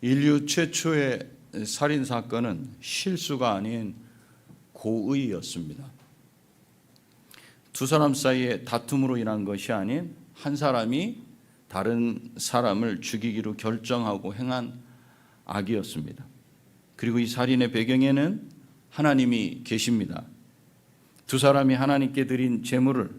인류 최초의 살인 사건은 실수가 아닌 고의였습니다. 두 사람 사이의 다툼으로 인한 것이 아닌 한 사람이 다른 사람을 죽이기로 결정하고 행한 악이었습니다. 그리고 이 살인의 배경에는 하나님이 계십니다. 두 사람이 하나님께 드린 제물을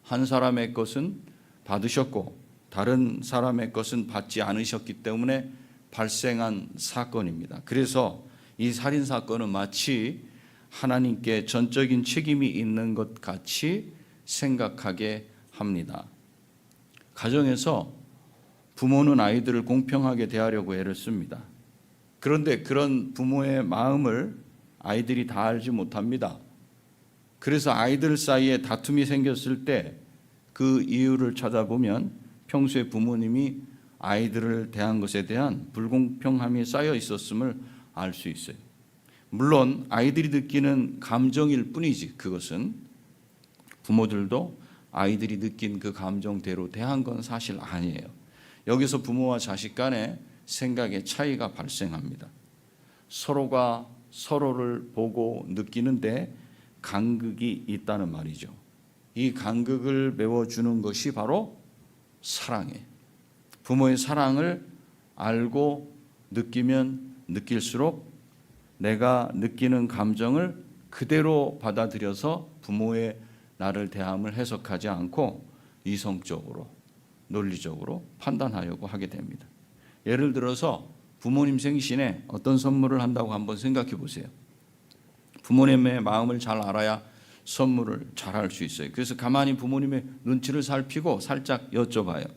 한 사람의 것은 받으셨고 다른 사람의 것은 받지 않으셨기 때문에 발생한 사건입니다. 그래서 이 살인 사건은 마치 하나님께 전적인 책임이 있는 것 같이 생각하게 합니다. 가정에서 부모는 아이들을 공평하게 대하려고 애를 씁니다. 그런데 그런 부모의 마음을 아이들이 다 알지 못합니다. 그래서 아이들 사이에 다툼이 생겼을 때 그 이유를 찾아보면 평소에 부모님이 아이들을 대한 것에 대한 불공평함이 쌓여 있었음을 알 수 있어요. 물론 아이들이 느끼는 감정일 뿐이지 그것은 부모들도 아이들이 느낀 그 감정대로 대한 건 사실 아니에요. 여기서 부모와 자식 간의 생각의 차이가 발생합니다. 서로가 서로를 보고 느끼는데 간극이 있다는 말이죠. 이 간극을 메워주는 것이 바로 사랑이에요. 부모의 사랑을 알고 느끼면 느낄수록 내가 느끼는 감정을 그대로 받아들여서 부모의 나를 대함을 해석하지 않고 이성적으로 논리적으로 판단하려고 하게 됩니다. 예를 들어서 부모님 생신에 어떤 선물을 한다고 한번 생각해 보세요. 부모님의 마음을 잘 알아야 선물을 잘 할 수 있어요. 그래서 가만히 부모님의 눈치를 살피고 살짝 여쭤봐요.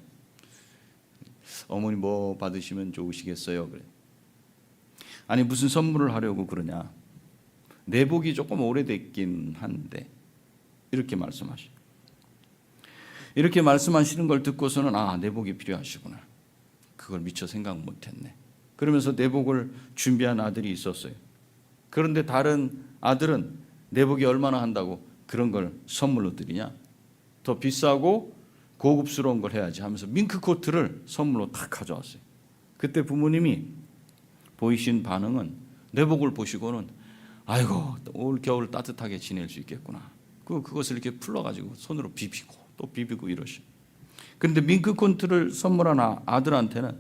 어머니 뭐 받으시면 좋으시겠어요? 그래. 아니 무슨 선물을 하려고 그러냐? 내복이 조금 오래됐긴 한데 이렇게 말씀하시죠. 이렇게 말씀하시는 걸 듣고서는 내복이 필요하시구나. 그걸 미처 생각 못했네. 그러면서 내복을 준비한 아들이 있었어요. 그런데 다른 아들은 내복이 얼마나 한다고 그런 걸 선물로 드리냐? 더 비싸고 고급스러운 걸 해야지 하면서 밍크코트를 선물로 딱 가져왔어요. 그때 부모님이 보이신 반응은 내복을 보시고는 아이고 올 겨울 따뜻하게 지낼 수 있겠구나. 그것을 이렇게 풀러가지고 손으로 비비고 또 비비고 이러시. 그런데 밍크코트를 선물한 아들한테는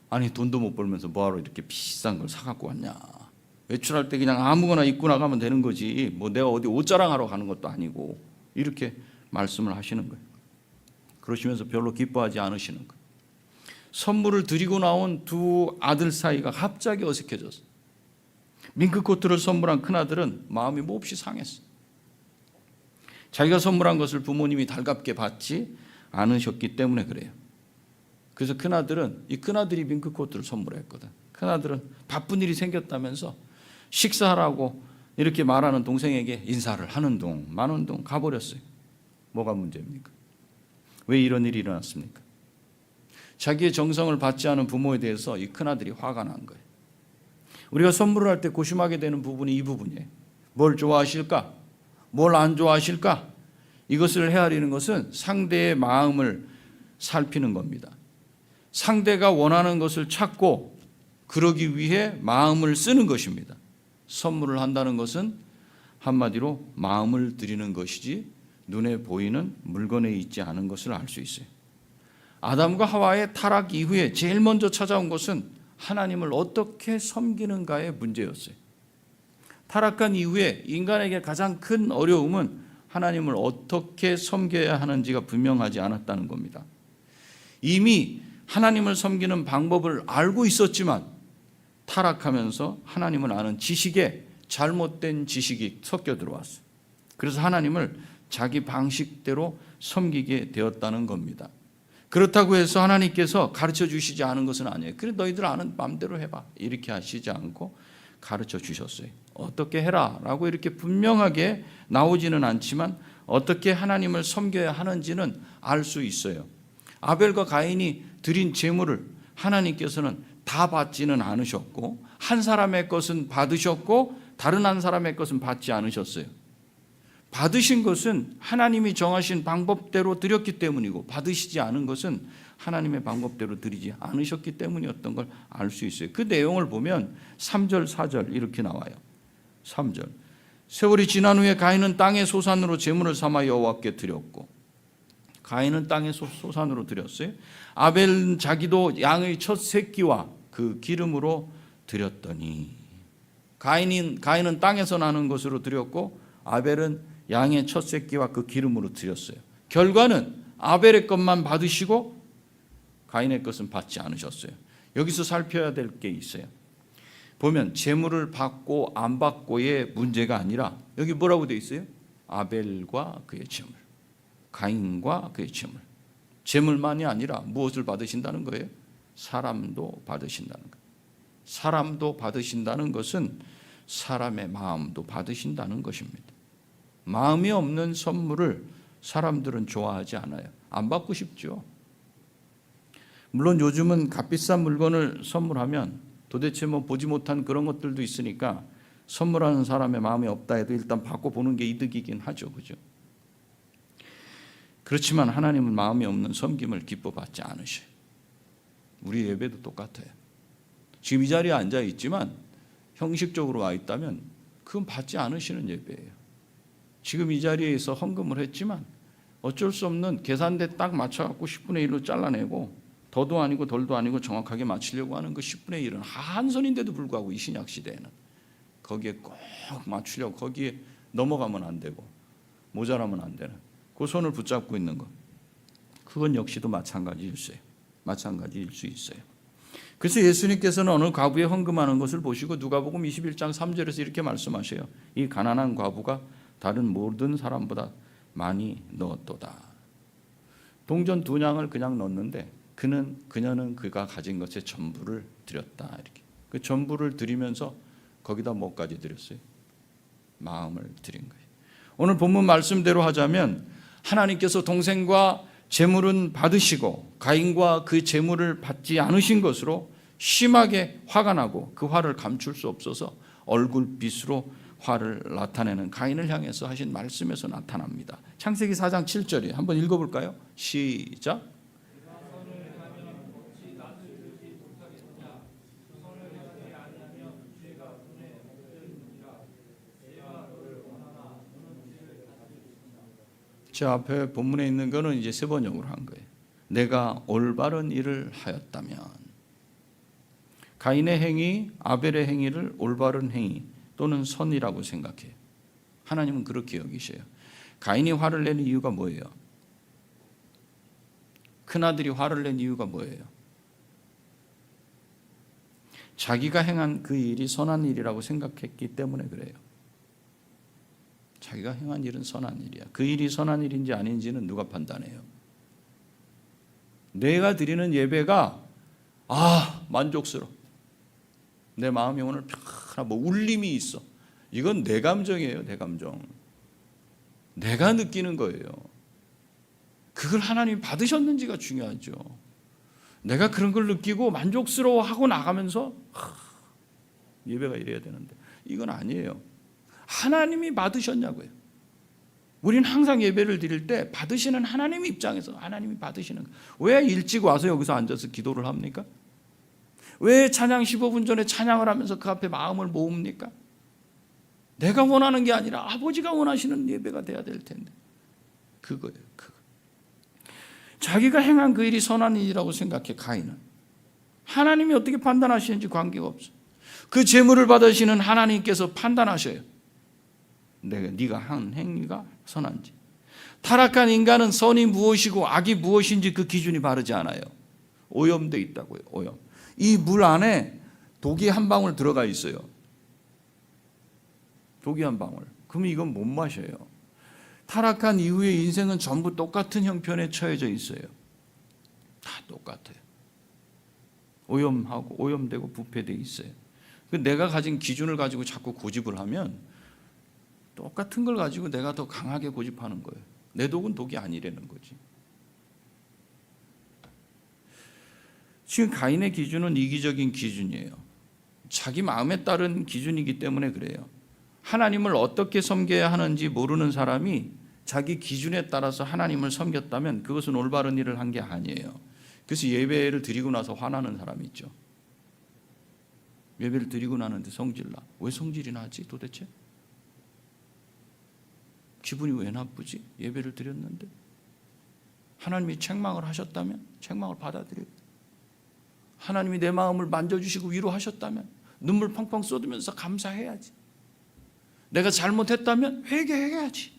아니 돈도 못 벌면서 뭐하러 이렇게 비싼 걸 사갖고 왔냐. 외출할 때 그냥 아무거나 입고 나가면 되는 거지 뭐 내가 어디 옷 자랑하러 가는 것도 아니고 이렇게 말씀을 하시는 거예요. 그러시면서 별로 기뻐하지 않으시는 거예요. 선물을 드리고 나온 두 아들 사이가 갑자기 어색해졌어요. 밍크코트를 선물한 큰아들은 마음이 몹시 상했어요. 자기가 선물한 것을 부모님이 달갑게 받지 않으셨기 때문에 그래요. 그래서 큰아들이 밍크코트를 선물했거든. 큰아들은 바쁜 일이 생겼다면서 식사하라고 이렇게 말하는 동생에게 인사를 하는 동 마는 동 가버렸어요. 뭐가 문제입니까? 왜 이런 일이 일어났습니까? 자기의 정성을 받지 않은 부모에 대해서 이 큰아들이 화가 난 거예요. 우리가 선물을 할 때 고심하게 되는 부분이 이 부분이에요. 뭘 좋아하실까? 뭘 안 좋아하실까? 이것을 헤아리는 것은 상대의 마음을 살피는 겁니다. 상대가 원하는 것을 찾고 그러기 위해 마음을 쓰는 것입니다. 선물을 한다는 것은 한마디로 마음을 드리는 것이지 눈에 보이는 물건에 있지 않은 것을 알 수 있어요. 아담과 하와의 타락 이후에 제일 먼저 찾아온 것은 하나님을 어떻게 섬기는가의 문제였어요. 타락한 이후에 인간에게 가장 큰 어려움은 하나님을 어떻게 섬겨야 하는지가 분명하지 않았다는 겁니다. 이미 하나님을 섬기는 방법을 알고 있었지만 타락하면서 하나님을 아는 지식에 잘못된 지식이 섞여 들어왔어요. 그래서 하나님을 자기 방식대로 섬기게 되었다는 겁니다. 그렇다고 해서 하나님께서 가르쳐 주시지 않은 것은 아니에요. 그래 너희들 아는 마음대로 해봐 이렇게 하시지 않고 가르쳐 주셨어요. 어떻게 해라 라고 이렇게 분명하게 나오지는 않지만 어떻게 하나님을 섬겨야 하는지는 알 수 있어요. 아벨과 가인이 드린 제물을 하나님께서는 다 받지는 않으셨고 한 사람의 것은 받으셨고 다른 한 사람의 것은 받지 않으셨어요. 받으신 것은 하나님이 정하신 방법대로 드렸기 때문이고, 받으시지 않은 것은 하나님의 방법대로 드리지 않으셨기 때문이었던 걸 알 수 있어요. 그 내용을 보면 3절 4절 이렇게 나와요. 3절, 세월이 지난 후에 가인은 땅의 소산으로 제물을 삼아 여호와께 드렸고, 가인은 땅의 소산으로 드렸어요. 아벨은 자기도 양의 첫 새끼와 그 기름으로 드렸더니, 가인은 땅에서 나는 것으로 드렸고, 아벨은 양의 첫 새끼와 그 기름으로 드렸어요. 결과는 아벨의 것만 받으시고 가인의 것은 받지 않으셨어요. 여기서 살펴야 될 게 있어요. 보면 제물을 받고 안 받고의 문제가 아니라, 여기 뭐라고 되어 있어요? 아벨과 그의 제물, 가인과 그의 제물. 제물만이 아니라 무엇을 받으신다는 거예요? 사람도 받으신다는 거예요. 사람도 받으신다는 것은 사람의 마음도 받으신다는 것입니다. 마음이 없는 선물을 사람들은 좋아하지 않아요. 안 받고 싶죠. 물론 요즘은 값비싼 물건을 선물하면 도대체 보지 못한 그런 것들도 있으니까 선물하는 사람의 마음이 없다 해도 일단 받고 보는 게 이득이긴 하죠. 그죠? 그렇지만 하나님은 마음이 없는 섬김을 기뻐받지 않으셔요. 우리 예배도 똑같아요. 지금 이 자리에 앉아 있지만 형식적으로 와 있다면 그건 받지 않으시는 예배예요. 지금 이 자리에서 헌금을 했지만 어쩔 수 없는 계산대 딱 맞춰갖고 10분의 1로 잘라내고, 더도 아니고 덜도 아니고 정확하게 맞추려고 하는 그 10분의 1은 한선인데도 불구하고 이 신약 시대에는 거기에 꼭 맞추려고, 거기에 넘어가면 안 되고 모자라면 안 되는 그 손을 붙잡고 있는 것, 그건 역시도 마찬가지일 수 있어요. 그래서 예수님께서는 어느 과부의 헌금하는 것을 보시고 누가복음 21장 3절에서 이렇게 말씀하셔요. 이 가난한 과부가 다른 모든 사람보다 많이 넣었도다. 동전 2냥을 그냥 넣었는데 그녀는 그가 가진 것의 전부를 드렸다. 이렇게 그 전부를 드리면서 거기다 뭐까지 드렸어요? 마음을 드린 거예요. 오늘 본문 말씀대로 하자면 하나님께서 동생과 재물은 받으시고 가인과 그 재물을 받지 않으신 것으로 심하게 화가 나고 그 화를 감출 수 없어서 얼굴빛으로 화를 나타내는 가인을 향해서 하신 말씀에서 나타납니다. 창세기 4장 7절에 한번 읽어볼까요? 시작. 저 앞에 본문에 있는 거는 이제 세 번역으로 한 거예요. 내가 올바른 일을 하였다면. 가인의 행위, 아벨의 행위를 올바른 행위 또는 선이라고 생각해요. 하나님은 그렇게 여기셔요. 가인이 화를 내는 이유가 뭐예요? 큰아들이 화를 낸 이유가 뭐예요? 자기가 행한 그 일이 선한 일이라고 생각했기 때문에 그래요. 자기가 행한 일은 선한 일이야. 그 일이 선한 일인지 아닌지는 누가 판단해요? 내가 드리는 예배가 만족스러워. 내 마음이 오늘 편하고 울림이 있어. 이건 내 감정이에요. 내 감정. 내가 느끼는 거예요. 그걸 하나님이 받으셨는지가 중요하죠. 내가 그런 걸 느끼고 만족스러워하고 나가면서 예배가 이래야 되는데 이건 아니에요. 하나님이 받으셨냐고요. 우리는 항상 예배를 드릴 때 받으시는 하나님 입장에서 하나님이 받으시는 거예요. 왜 일찍 와서 여기서 앉아서 기도를 합니까? 왜 찬양 15분 전에 찬양을 하면서 그 앞에 마음을 모읍니까? 내가 원하는 게 아니라 아버지가 원하시는 예배가 돼야 될 텐데. 그거예요. 그거. 자기가 행한 그 일이 선한 일이라고 생각해. 가인은 하나님이 어떻게 판단하시는지 관계가 없어. 그 재물을 받으시는 하나님께서 판단하셔요. 네가 한 행위가 선한지. 타락한 인간은 선이 무엇이고 악이 무엇인지 그 기준이 바르지 않아요. 오염돼 있다고요. 오염. 이 물 안에 독이 한 방울 들어가 있어요. 독이 한 방울. 그러면 이건 못 마셔요. 타락한 이후의 인생은 전부 똑같은 형편에 처해져 있어요. 다 똑같아요. 오염하고 오염되고 부패되어 있어요. 내가 가진 기준을 가지고 자꾸 고집을 하면 똑같은 걸 가지고 내가 더 강하게 고집하는 거예요. 내 독은 독이 아니라는 거지. 지금 가인의 기준은 이기적인 기준이에요. 자기 마음에 따른 기준이기 때문에 그래요. 하나님을 어떻게 섬겨야 하는지 모르는 사람이 자기 기준에 따라서 하나님을 섬겼다면 그것은 올바른 일을 한 게 아니에요. 그래서 예배를 드리고 나서 화나는 사람이 있죠. 예배를 드리고 나는데 성질나. 왜 성질이 나지 도대체? 기분이 왜 나쁘지? 예배를 드렸는데. 하나님이 책망을 하셨다면 책망을 받아들여요. 하나님이 내 마음을 만져주시고 위로하셨다면 눈물 펑펑 쏟으면서 감사해야지. 내가 잘못했다면 회개해야지.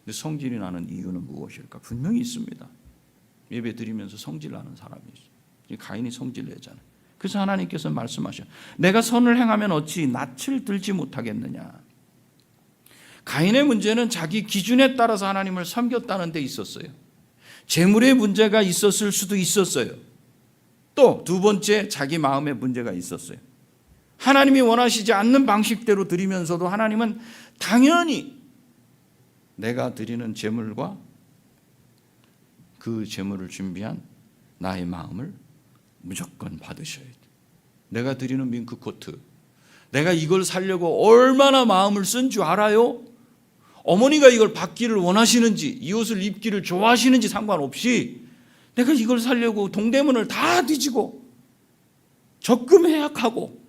근데 성질이 나는 이유는 무엇일까? 분명히 있습니다. 예배 드리면서 성질 나는 사람이 있어요. 가인이 성질 내잖아요. 그래서 하나님께서 말씀하셔요. 내가 선을 행하면 어찌 낯을 들지 못하겠느냐. 가인의 문제는 자기 기준에 따라서 하나님을 섬겼다는 데 있었어요. 재물의 문제가 있었을 수도 있었어요. 또 두 번째 자기 마음의 문제가 있었어요. 하나님이 원하시지 않는 방식대로 드리면서도 하나님은 당연히 내가 드리는 재물과 그 재물을 준비한 나의 마음을 무조건 받으셔야 돼. 내가 드리는 밍크코트, 내가 이걸 사려고 얼마나 마음을 쓴 줄 알아요? 어머니가 이걸 받기를 원하시는지, 이 옷을 입기를 좋아하시는지 상관없이 내가 이걸 사려고 동대문을 다 뒤지고 적금 해약하고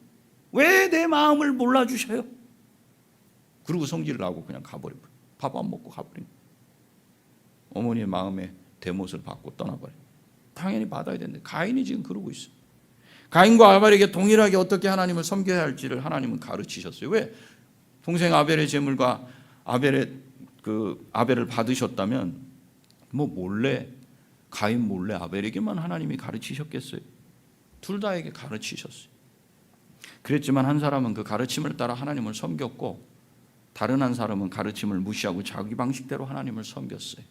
왜 내 마음을 몰라주셔요? 그리고 성질 나고 그냥 가버리고 밥 안 먹고 가버린 어머니의 마음에 대못을 받고 떠나버려. 당연히 받아야 되는데 가인이 지금 그러고 있어요. 가인과 아벨에게 동일하게 어떻게 하나님을 섬겨야 할지를 하나님은 가르치셨어요. 왜? 동생 아벨의 재물과 아벨을 받으셨다면 뭐 몰래 가인 몰래 아벨에게만 하나님이 가르치셨겠어요? 둘 다에게 가르치셨어요. 그랬지만 한 사람은 그 가르침을 따라 하나님을 섬겼고 다른 한 사람은 가르침을 무시하고 자기 방식대로 하나님을 섬겼어요.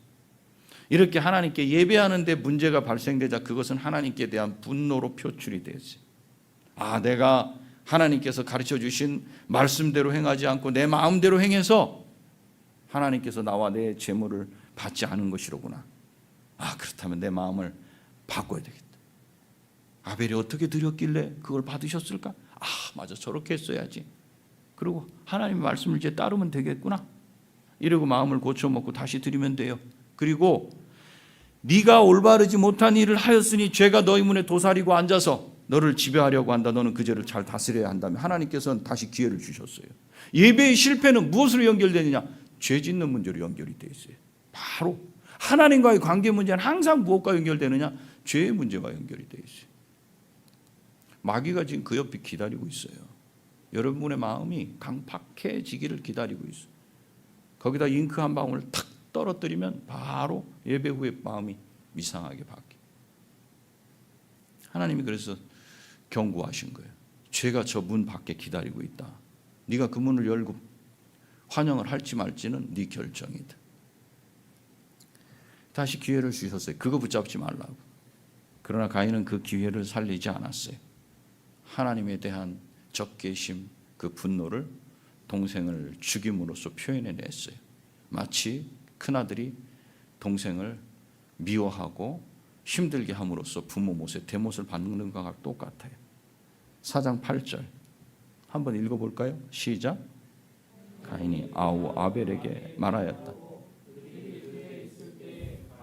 이렇게 하나님께 예배하는데 문제가 발생되자 그것은 하나님께 대한 분노로 표출이 됐어요. 내가 하나님께서 가르쳐 주신 말씀대로 행하지 않고 내 마음대로 행해서 하나님께서 나와 내 재물을 받지 않은 것이로구나. 그렇다면 내 마음을 바꿔야 되겠다. 아벨이 어떻게 드렸길래 그걸 받으셨을까? 맞아, 저렇게 했어야지. 그리고 하나님의 말씀을 이제 따르면 되겠구나. 이러고 마음을 고쳐먹고 다시 드리면 돼요. 그리고 네가 올바르지 못한 일을 하였으니 죄가 너희 문에 도사리고 앉아서 너를 지배하려고 한다. 너는 그 죄를 잘 다스려야 한다면 하나님께서는 다시 기회를 주셨어요. 예배의 실패는 무엇으로 연결되느냐? 죄 짓는 문제로 연결이 되어 있어요. 바로 하나님과의 관계 문제는 항상 무엇과 연결되느냐? 죄의 문제와 연결이 되어 있어요. 마귀가 지금 그 옆에 기다리고 있어요. 여러분의 마음이 강팍해지기를 기다리고 있어요. 거기다 잉크 한 방울을 탁 떨어뜨리면 바로 예배 후에 마음이 이상하게 바뀌어요. 하나님이 그래서 경고하신 거예요. 죄가 저 문 밖에 기다리고 있다. 네가 그 문을 열고 환영을 할지 말지는 네 결정이다. 다시 기회를 주셨어요. 그거 붙잡지 말라고. 그러나 가인은 그 기회를 살리지 않았어요. 하나님에 대한 적개심, 그 분노를 동생을 죽임으로써 표현해냈어요. 마치 큰아들이 동생을 미워하고 힘들게 함으로써 부모 못에 대못을 받는 것과 똑같아요. 4장 8절 한번 읽어볼까요? 시작. 가인이 아우 아벨에게 말하였다.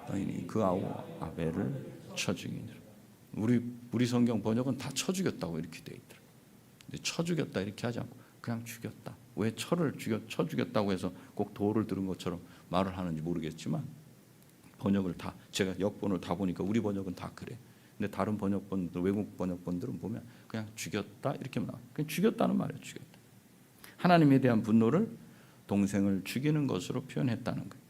가인이 그 아우 아벨을 쳐 죽이니라. 우리 성경 번역은 다 쳐 죽였다고 이렇게 돼 있더라. 근데 쳐 죽였다 이렇게 하지 않고 그냥 죽였다. 왜 쳐 죽였다고 해서 꼭 도를 들은 것처럼 말을 하는지 모르겠지만 번역을 다 제가 역본을 다 보니까 우리 번역은 다 그래. 근데 다른 번역본들 외국 번역본들은 보면 그냥 죽였다 이렇게만 나와. 그냥 죽였다는 말이에요. 죽였다. 하나님에 대한 분노를 동생을 죽이는 것으로 표현했다는 거예요.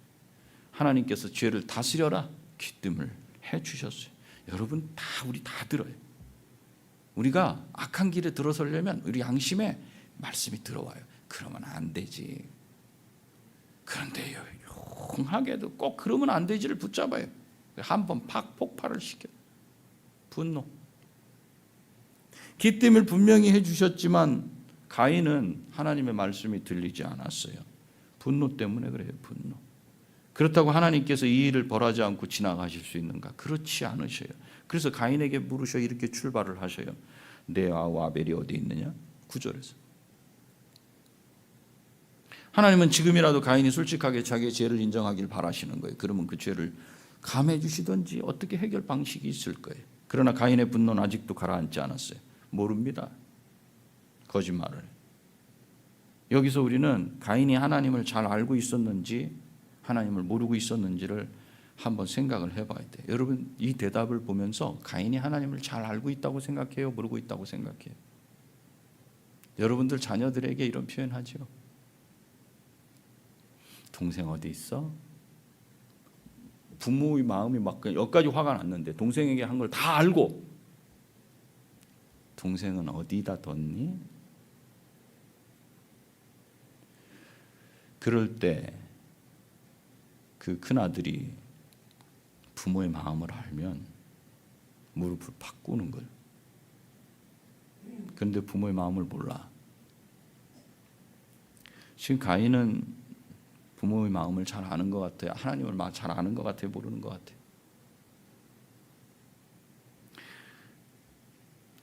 하나님께서 죄를 다스려라 기뜸을 해 주셨어요. 여러분 우리 다 들어요. 우리가 악한 길에 들어서려면 우리 양심에 말씀이 들어와요. 그러면 안 되지. 그런데요, 용하게도 꼭 그러면 안 되지를 붙잡아요. 한번 폭발을 시켜요. 분노. 기쁨을 분명히 해주셨지만 가인은 하나님의 말씀이 들리지 않았어요. 분노 때문에 그래요. 분노. 그렇다고 하나님께서 이 일을 벌하지 않고 지나가실 수 있는가? 그렇지 않으셔요. 그래서 가인에게 물으셔 이렇게 출발을 하셔요. 내 아우 아벨이 어디 있느냐? 9절에서 하나님은 지금이라도 가인이 솔직하게 자기의 죄를 인정하길 바라시는 거예요. 그러면 그 죄를 감해 주시든지 어떻게 해결 방식이 있을 거예요. 그러나 가인의 분노는 아직도 가라앉지 않았어요. 모릅니다. 거짓말을. 여기서 우리는 가인이 하나님을 잘 알고 있었는지 하나님을 모르고 있었는지를 한번 생각을 해봐야 돼요. 여러분, 이 대답을 보면서 가인이 하나님을 잘 알고 있다고 생각해요? 모르고 있다고 생각해요? 여러분들 자녀들에게 이런 표현하죠. 동생 어디 있어? 부모의 마음이 막 여기까지 화가 났는데 동생에게 한 걸 다 알고 동생은 어디다 뒀니? 그럴 때 그 큰아들이 부모의 마음을 알면 무릎을 팍 꿇는 거예요. 그런데 부모의 마음을 몰라. 지금 가인은 부모의 마음을 잘 아는 것 같아요. 하나님을 잘 아는 것 같아요. 모르는 것 같아요.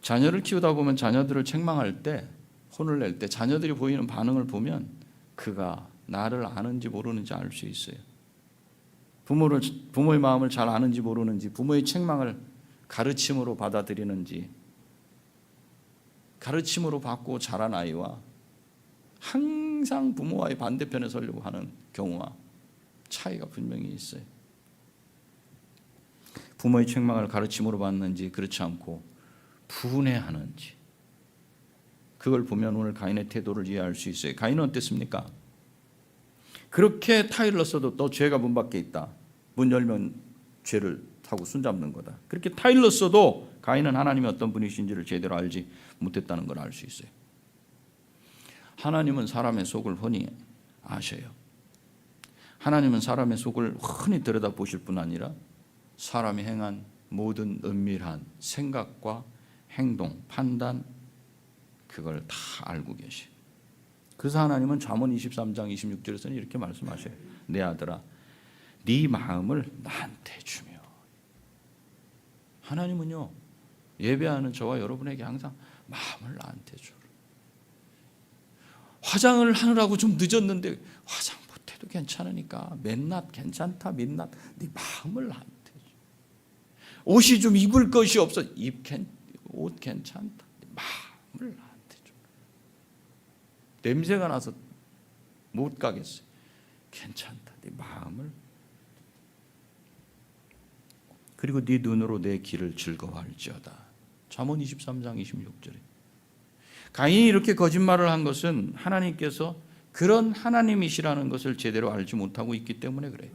자녀를 키우다 보면 자녀들을 책망할 때, 혼을 낼 때 자녀들이 보이는 반응을 보면 그가 나를 아는지 모르는지 알 수 있어요. 부모의 마음을 잘 아는지 모르는지, 부모의 책망을 가르침으로 받아들이는지, 가르침으로 받고 자란 아이와 항상 부모와의 반대편에 서려고 하는 경우와 차이가 분명히 있어요. 부모의 책망을 가르침으로 받는지 그렇지 않고 분해하는지, 그걸 보면 오늘 가인의 태도를 이해할 수 있어요. 가인은 어땠습니까? 그렇게 타일렀어도 너 죄가 문 밖에 있다. 문 열면 죄를 타고 손잡는 거다. 그렇게 타일렀어도 가인은 하나님이 어떤 분이신지를 제대로 알지 못했다는 걸 알 수 있어요. 하나님은 사람의 속을 흔히 아셔요. 하나님은 사람의 속을 흔히 들여다보실 뿐 아니라 사람이 행한 모든 은밀한 생각과 행동, 판단, 그걸 다 알고 계셔요. 그래서 하나님은 잠언 23장 26절에서는 이렇게 말씀하셔요. 내 아들아, 네 마음을 나한테 주며. 하나님은요, 예배하는 저와 여러분에게 항상 마음을 나한테 주라. 화장을 하느라고 좀 늦었는데 화장 못해도 괜찮으니까 맨낮 괜찮다, 민낯, 네 마음을 나한테 줘. 옷이 좀 입을 것이 없어, 옷 괜찮다, 네 마음을 나한테 줘. 냄새가 나서 못 가겠어요. 괜찮다, 네 마음을. 그리고 네 눈으로 내 길을 즐거워할지어다. 잠언 23장 26절에. 가인이 이렇게 거짓말을 한 것은 하나님께서 그런 하나님이시라는 것을 제대로 알지 못하고 있기 때문에 그래요.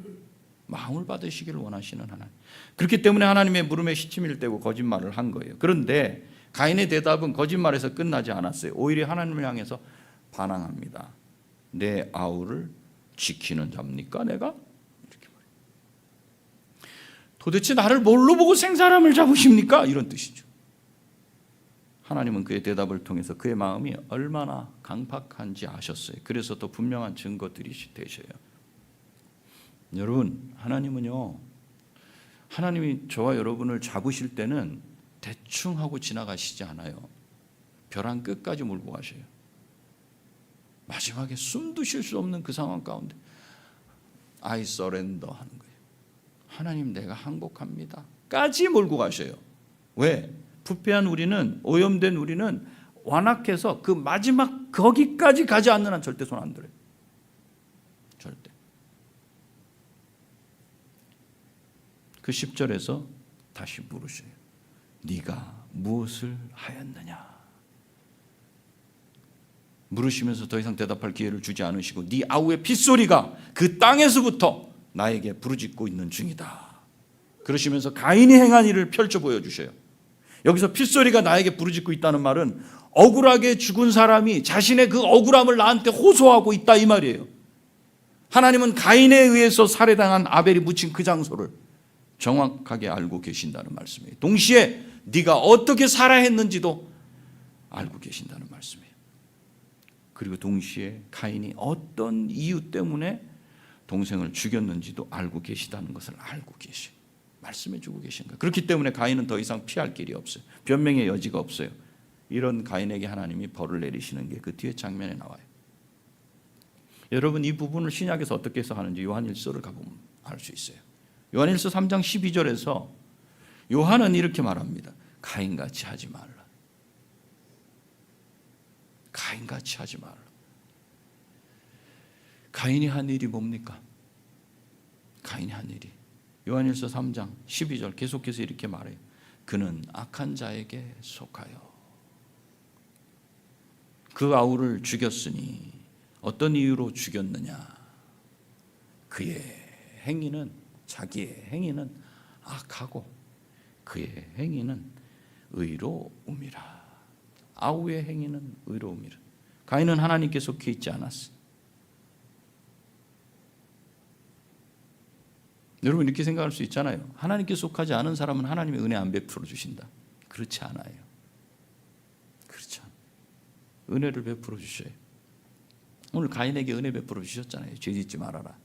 마음을 받으시기를 원하시는 하나님. 그렇기 때문에 하나님의 물음에 시침을 떼고 거짓말을 한 거예요. 그런데 가인의 대답은 거짓말에서 끝나지 않았어요. 오히려 하나님을 향해서 반항합니다. 내 아우를 지키는 자입니까 내가? 이렇게 말해요. 도대체 나를 뭘로 보고 생사람을 잡으십니까? 이런 뜻이죠. 하나님은 그의 대답을 통해서 그의 마음이 얼마나 강팍한지 아셨어요. 그래서 더 분명한 증거들이 되셔요. 여러분, 하나님은요, 하나님이 저와 여러분을 잡으실 때는 대충 하고 지나가시지 않아요. 벼랑 끝까지 몰고 가셔요. 마지막에 숨도 쉴 수 없는 그 상황 가운데 I surrender 하는 거예요. 하나님, 내가 항복합니다 까지 몰고 가셔요. 왜? 부패한 우리는, 오염된 우리는 완악해서 그 마지막 거기까지 가지 않는 한 절대 손 안 들어요. 절대. 그 10절에서 다시 물으셔요. 네가 무엇을 하였느냐? 물으시면서 더 이상 대답할 기회를 주지 않으시고 네 아우의 핏소리가 그 땅에서부터 나에게 부르짖고 있는 중이다. 그러시면서 가인이 행한 일을 펼쳐 보여주셔요. 여기서 핏소리가 나에게 부르짖고 있다는 말은 억울하게 죽은 사람이 자신의 그 억울함을 나한테 호소하고 있다 이 말이에요. 하나님은 가인에 의해서 살해당한 아벨이 묻힌 그 장소를 정확하게 알고 계신다는 말씀이에요. 동시에 네가 어떻게 살아했는지도 알고 계신다는 말씀이에요. 그리고 동시에 가인이 어떤 이유 때문에 동생을 죽였는지도 알고 계시다는 것을 알고 계셔요. 말씀해 주고 계신 거예요. 그렇기 때문에 가인은 더 이상 피할 길이 없어요. 변명의 여지가 없어요. 이런 가인에게 하나님이 벌을 내리시는 게 그 뒤에 장면에 나와요. 여러분 이 부분을 신약에서 어떻게 해석하는지 요한일서를 가보면 알 수 있어요. 요한일서 3장 12절에서 요한은 이렇게 말합니다. 가인같이 하지 말라. 가인같이 하지 말라. 가인이 한 일이 뭡니까? 가인이 한 일이 요한일서 3장 12절 계속해서 이렇게 말해요. 그는 악한 자에게 속하여 그 아우를 죽였으니 어떤 이유로 죽였느냐? 그의 행위는 자기의 행위는 악하고 그의 행위는 의로움이라. 아우의 행위는 의로움이라. 가인은 하나님께 속해 있지 않았어요. 여러분 이렇게 생각할 수 있잖아요. 하나님께 속하지 않은 사람은 하나님의 은혜 안 베풀어 주신다. 그렇지 않아요. 그렇지 않아요. 은혜를 베풀어 주셔요. 오늘 가인에게 은혜 베풀어 주셨잖아요. 죄 짓지 말아라.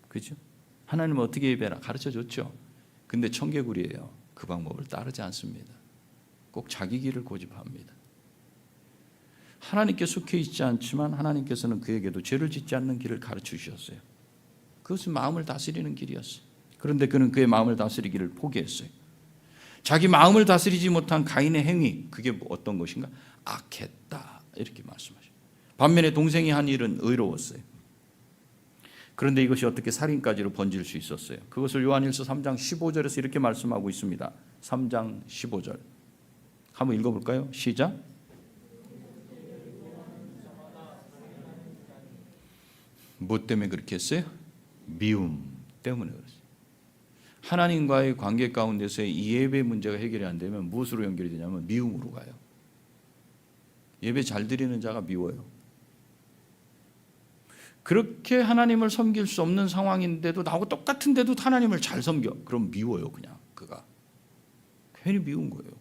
그죠? 하나님은 어떻게 예배라 가르쳐 줬죠. 근데 청개구리예요. 그 방법을 따르지 않습니다. 꼭 자기 길을 고집합니다. 하나님께 속해 있지 않지만 하나님께서는 그에게도 죄를 짓지 않는 길을 가르쳐 주셨어요. 그것은 마음을 다스리는 길이었어요. 그런데 그는 그의 마음을 다스리기를 포기했어요. 자기 마음을 다스리지 못한 가인의 행위, 그게 어떤 것인가? 악했다 이렇게 말씀하셔요. 반면에 동생이 한 일은 의로웠어요. 그런데 이것이 어떻게 살인까지로 번질 수 있었어요? 그것을 요한일서 3장 15절에서 이렇게 말씀하고 있습니다. 3장 15절 한번 읽어볼까요? 시작. 뭐 때문에 그렇게 했어요? 미움 때문에 그랬어요. 하나님과의 관계 가운데서의 이 예배 문제가 해결이 안 되면 무엇으로 연결이 되냐면 미움으로 가요. 예배 잘 드리는 자가 미워요. 그렇게 하나님을 섬길 수 없는 상황인데도 나하고 똑같은데도 하나님을 잘 섬겨. 그럼 미워요. 그냥 그가 괜히 미운 거예요.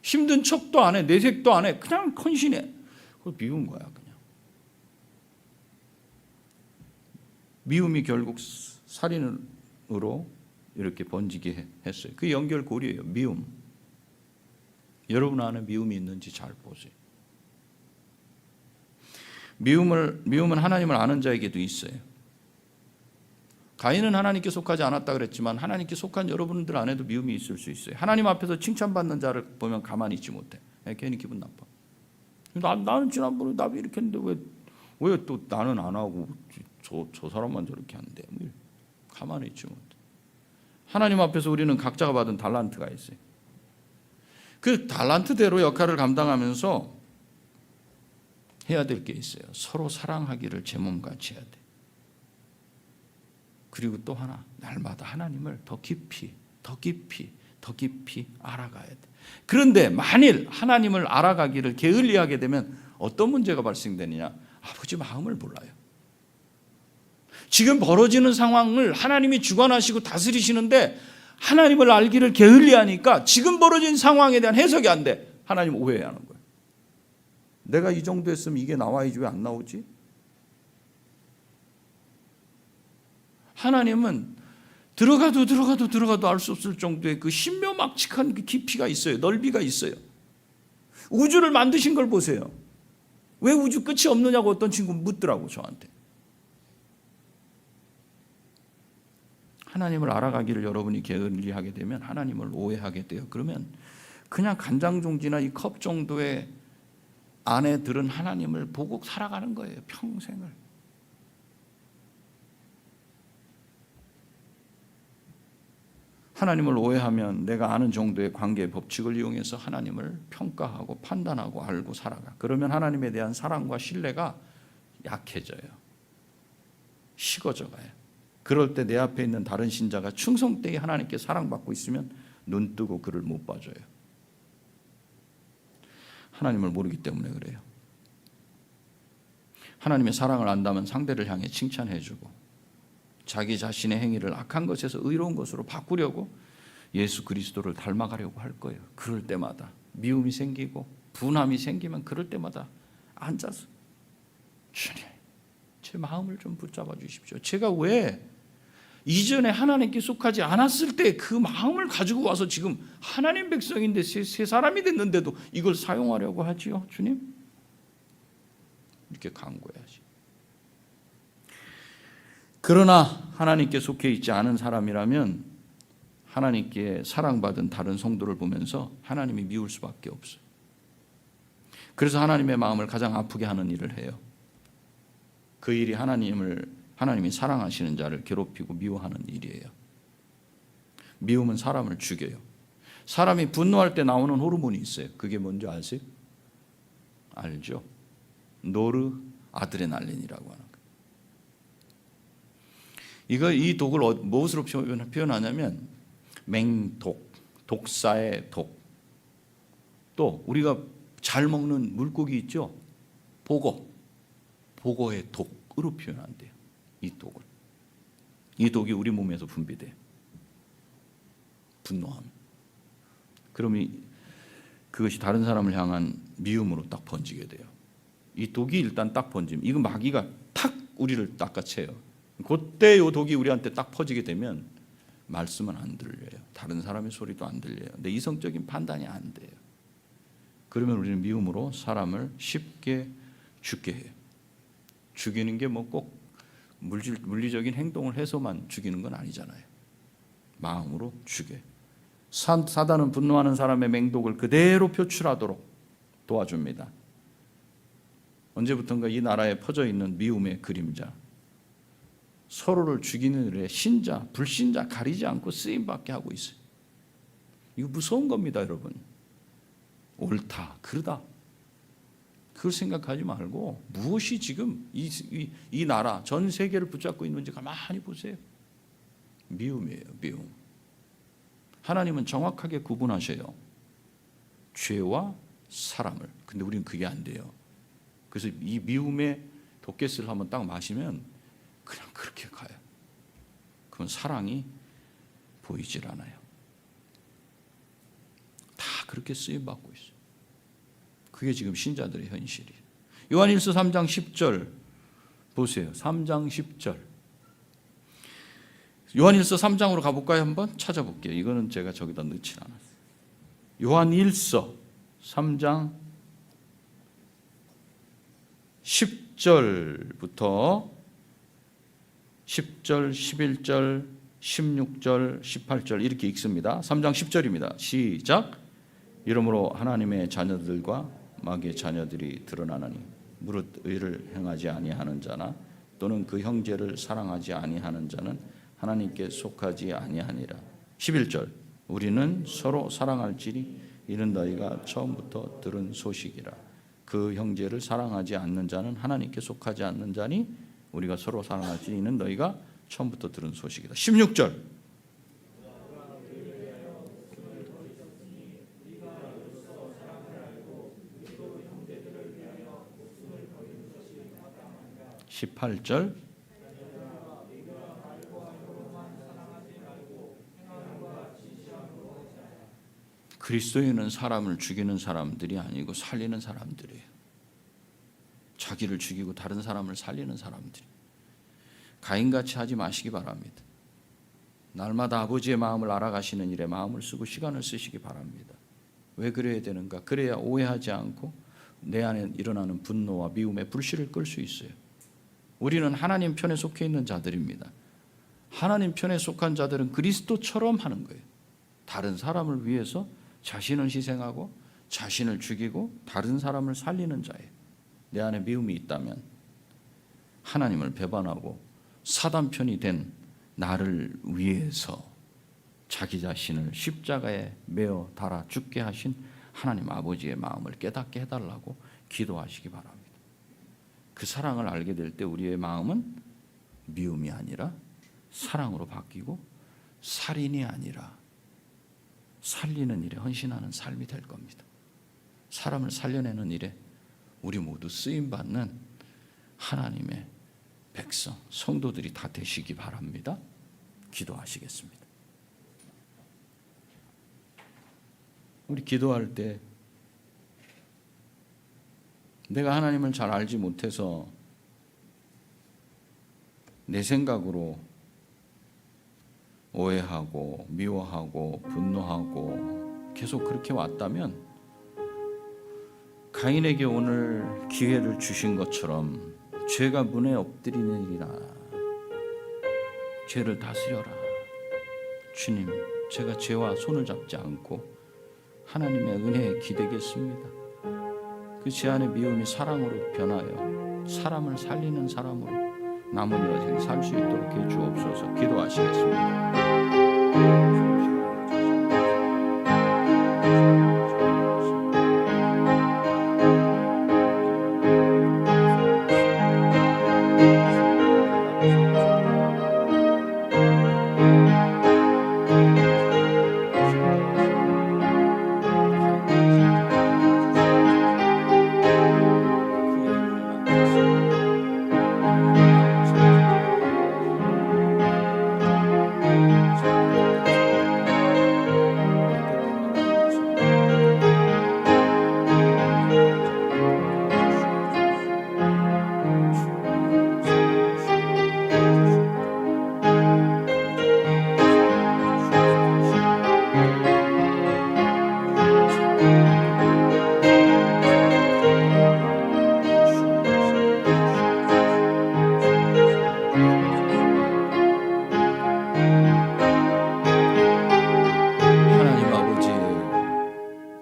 힘든 척도 안 해. 내색도 안 해. 그냥 헌신해. 그걸 미운 거야. 그냥 미움이 결국 살인으로 이렇게 번지게 했어요. 그 연결고리예요. 미움. 여러분 안에 미움이 있는지 잘 보세요. 미움은 하나님을 아는 자에게도 있어요. 가인은 하나님께 속하지 않았다 그랬지만 하나님께 속한 여러분들 안에도 미움이 있을 수 있어요. 하나님 앞에서 칭찬받는 자를 보면 가만히 있지 못해. 괜히 기분 나빠. 나는 지난번에 나비 이렇게 했는데 왜 또 나는 안 하고 저 사람만 저렇게 하는데 가만히 있지 못해. 하나님 앞에서 우리는 각자가 받은 달란트가 있어요. 그 달란트대로 역할을 감당하면서 해야 될 게 있어요. 서로 사랑하기를 제 몸같이 해야 돼. 그리고 또 하나, 날마다 하나님을 더 깊이 알아가야 돼. 그런데 만일 하나님을 알아가기를 게을리하게 되면 어떤 문제가 발생되느냐? 아버지 마음을 몰라요. 지금 벌어지는 상황을 하나님이 주관하시고 다스리시는데 하나님을 알기를 게을리하니까 지금 벌어진 상황에 대한 해석이 안 돼. 하나님 오해하는 거예요. 내가 이 정도 했으면 이게 나와야지 왜 안 나오지? 하나님은 들어가도 알 수 없을 정도의 그 신묘막측한 그 깊이가 있어요. 넓이가 있어요. 우주를 만드신 걸 보세요. 왜 우주 끝이 없느냐고 어떤 친구 묻더라고 저한테. 하나님을 알아가기를 여러분이 게을리하게 되면 하나님을 오해하게 돼요. 그러면 그냥 간장종지나 이 컵 정도의 안에 들은 하나님을 보고 살아가는 거예요. 평생을. 하나님을 오해하면 내가 아는 정도의 관계의 법칙을 이용해서 하나님을 평가하고 판단하고 알고 살아가. 그러면 하나님에 대한 사랑과 신뢰가 약해져요. 식어져 가요. 그럴 때 내 앞에 있는 다른 신자가 충성되게 하나님께 사랑받고 있으면 눈 뜨고 그를 못 봐줘요. 하나님을 모르기 때문에 그래요. 하나님의 사랑을 안다면 상대를 향해 칭찬해주고 자기 자신의 행위를 악한 것에서 의로운 것으로 바꾸려고 예수 그리스도를 닮아가려고 할 거예요. 그럴 때마다 미움이 생기고 분함이 생기면 그럴 때마다 앉아서 주님 제 마음을 좀 붙잡아 주십시오. 제가 왜 이전에 하나님께 속하지 않았을 때 그 마음을 가지고 와서 지금 하나님 백성인데 새 사람이 됐는데도 이걸 사용하려고 하지요, 주님? 이렇게 간구해야지. 그러나 하나님께 속해 있지 않은 사람이라면 하나님께 사랑받은 다른 성도를 보면서 하나님이 미울 수밖에 없어요. 그래서 하나님의 마음을 가장 아프게 하는 일을 해요. 그 일이 하나님이 사랑하시는 자를 괴롭히고 미워하는 일이에요. 미움은 사람을 죽여요. 사람이 분노할 때 나오는 호르몬이 있어요. 그게 뭔지 아세요? 알죠? 노르 아드레날린이라고 하는 거예요. 이 독을 무엇으로 표현하냐면 맹독, 독사의 독. 또 우리가 잘 먹는 물고기 있죠? 보고의 독으로 표현한대요. 이 독을. 이 독이 우리 몸에서 분비돼요. 분노하면. 그러면 그것이 다른 사람을 향한 미움으로 딱 번지게 돼요. 이 독이 일단 딱 번지면 이거 마귀가 탁 우리를 닦아채요. 그때 이 독이 우리한테 딱 퍼지게 되면 말씀은 안 들려요. 다른 사람의 소리도 안 들려요. 내 이성적인 판단이 안 돼요. 그러면 우리는 미움으로 사람을 쉽게 죽게 해요. 죽이는 게 뭐 꼭 물리적인 행동을 해서만 죽이는 건 아니잖아요. 마음으로 죽여요. 사단은 분노하는 사람의 맹독을 그대로 표출하도록 도와줍니다. 언제부턴가 이 나라에 퍼져 있는 미움의 그림자, 서로를 죽이는 일에 신자, 불신자 가리지 않고 쓰임받게 하고 있어요. 이거 무서운 겁니다, 여러분. 옳다, 그러다. 그걸 생각하지 말고 무엇이 지금 이 나라, 전 세계를 붙잡고 있는지 가만히 보세요. 미움이에요, 미움. 하나님은 정확하게 구분하셔요. 죄와 사람을. 근데 우리는 그게 안 돼요. 그래서 이 미움의 독개스를 한번 딱 마시면 그냥 그렇게 가요. 그건 사랑이 보이질 않아요. 다 그렇게 쓰임받고 있어요. 그게 지금 신자들의 현실이에요. 요한일서 3장 10절 보세요. 3장 10절. 요한일서 3장으로 가볼까요? 한번 찾아볼게요. 이거는 제가 저기다 넣지 않았어요. 요한일서 3장 10절부터 10절, 11절, 16절, 18절 이렇게 읽습니다. 3장 10절입니다. 시작. 이러므로 하나님의 자녀들과 마귀의 자녀들이 드러나나니 무릇 의를 행하지 아니하는 자나 또는 그 형제를 사랑하지 아니하는 자는 하나님께 속하지 아니하니라. 11절. 우리는 서로 사랑할지니 이는 너희가 처음부터 들은 소식이라. 그 형제를 사랑하지 않는 자는 하나님께 속하지 않는 자니 우리가 서로 사랑할지니 이는 너희가 처음부터 들은 소식이다. 16절. 18절. 그리스도인은 사람을 죽이는 사람들이 아니고 살리는 사람들이에요. 자기를 죽이고 다른 사람을 살리는 사람들이. 가인같이 하지 마시기 바랍니다. 날마다 아버지의 마음을 알아가시는 일에 마음을 쓰고 시간을 쓰시기 바랍니다. 왜 그래야 되는가? 그래야 오해하지 않고 내 안에 일어나는 분노와 미움의 불씨를 끌 수 있어요. 우리는 하나님 편에 속해 있는 자들입니다. 하나님 편에 속한 자들은 그리스도처럼 하는 거예요. 다른 사람을 위해서 자신을 희생하고 자신을 죽이고 다른 사람을 살리는 자예요. 내 안에 미움이 있다면 하나님을 배반하고 사단 편이 된 나를 위해서 자기 자신을 십자가에 매어 달아 죽게 하신 하나님 아버지의 마음을 깨닫게 해달라고 기도하시기 바랍니다. 그 사랑을 알게 될 때 우리의 마음은 미움이 아니라 사랑으로 바뀌고 살인이 아니라 살리는 일에 헌신하는 삶이 될 겁니다. 사람을 살려내는 일에 우리 모두 쓰임받는 하나님의 백성, 성도들이 다 되시기 바랍니다. 기도하시겠습니다. 우리 기도할 때 내가 하나님을 잘 알지 못해서 내 생각으로 오해하고 미워하고 분노하고 계속 그렇게 왔다면 가인에게 오늘 기회를 주신 것처럼 죄가 문에 엎드리느니라. 죄를 다스려라. 주님, 제가 죄와 손을 잡지 않고 하나님의 은혜에 기대겠습니다. 그 제 안의 미움이 사랑으로 변하여 사람을 살리는 사람으로 남은 여생 살 수 있도록 해 주옵소서. 기도하시겠습니다.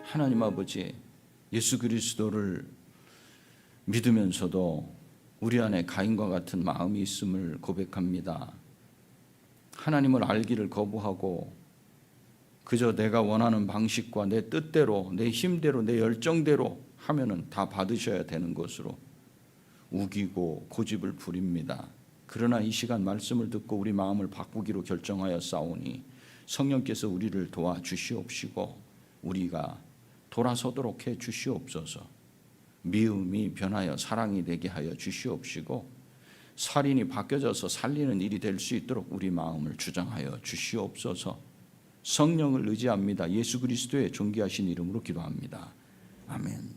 하나님 아버지, 예수 그리스도를 믿으면서도 우리 안에 가인과 같은 마음이 있음을 고백합니다. 하나님을 알기를 거부하고 그저 내가 원하는 방식과 내 뜻대로, 내 힘대로, 내 열정대로 하면은 다 받으셔야 되는 것으로 우기고 고집을 부립니다. 그러나 이 시간 말씀을 듣고 우리 마음을 바꾸기로 결정하여 싸우니 성령께서 우리를 도와주시옵시고 우리가 돌아서도록 해 주시옵소서. 미움이 변하여 사랑이 되게 하여 주시옵시고 살인이 바뀌어져서 살리는 일이 될 수 있도록 우리 마음을 주장하여 주시옵소서. 성령을 의지합니다. 예수 그리스도의 존귀하신 이름으로 기도합니다. 아멘.